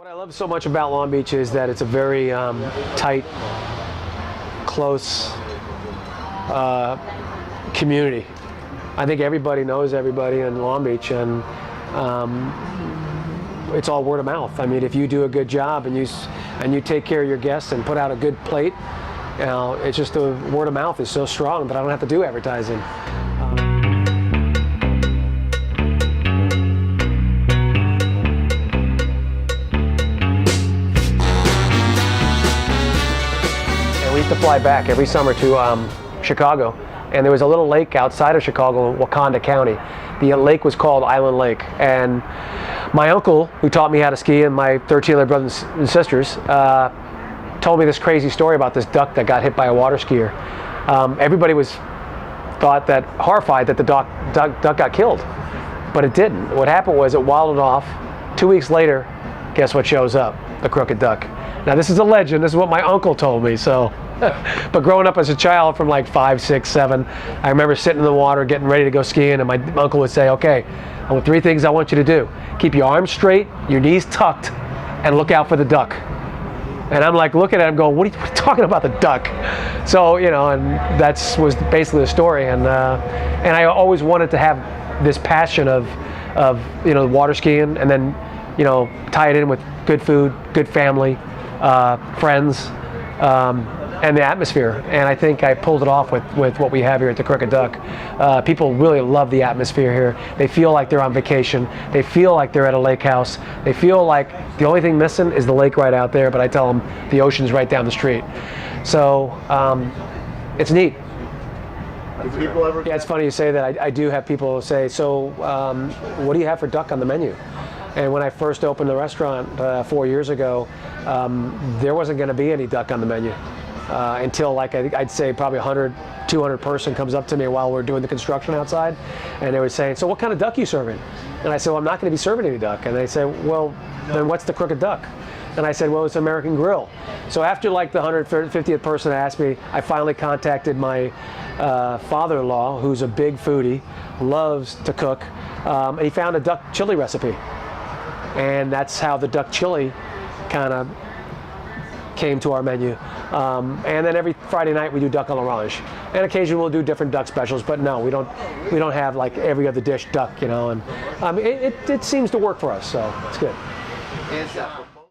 What I love so much about Long Beach is that it's a very tight, close community. I think everybody knows everybody in Long Beach, and it's all word of mouth. I mean, if you do a good job and you take care of your guests and put out a good plate, you know, it's just the word of mouth is so strong that I don't have to do advertising. And we used to fly back every summer to Chicago, and there was a little lake outside of Chicago in Wakanda County. The lake was called Island Lake, and my uncle, who taught me how to ski, and my 13 other brothers and sisters, told me this crazy story about this duck that got hit by a water skier. Everybody was horrified that the duck got killed, but it didn't. What happened was it waddled off. 2 weeks later, guess what shows up? The crooked duck. Now this is a legend. This is what my uncle told me. So, but growing up as a child from like 5, 6, 7, I remember sitting in the water getting ready to go skiing, and my uncle would say, "Okay, I want 3 things I want you to do: keep your arms straight, your knees tucked, and look out for the duck." And I'm like looking at him going, what are you talking about, the duck? So, you know, and that was basically the story. And I always wanted to have this passion of you know, water skiing, and then, you know, tie it in with good food, good family, friends, and the atmosphere. And I think I pulled it off with what we have here at the Crooked Duck. People really love the atmosphere here. They feel like they're on vacation. They feel like they're at a lake house. They feel like the only thing missing is the lake right out there, but I tell them the ocean's right down the street. So it's neat. Yeah, it's funny you say that. I do have people say, so what do you have for duck on the menu? And when I first opened the restaurant 4 years ago, there wasn't going to be any duck on the menu. Until, like, I'd say probably 100, 200 person comes up to me while we're doing the construction outside, and they were saying, "So what kind of duck are you serving?" And I said, "Well, I'm not going to be serving any duck." And they say, "Well, then what's the Crooked Duck?" And I said, "Well, it's American Grill." So after like the 150th person asked me, I finally contacted my father-in-law, who's a big foodie, loves to cook, and he found a duck chili recipe. And that's how the duck chili kind of came to our menu. And then every Friday night we do duck à l'orange, and occasionally we'll do different duck specials, but no, we don't have like every other dish duck, you know. And it seems to work for us, so it's good.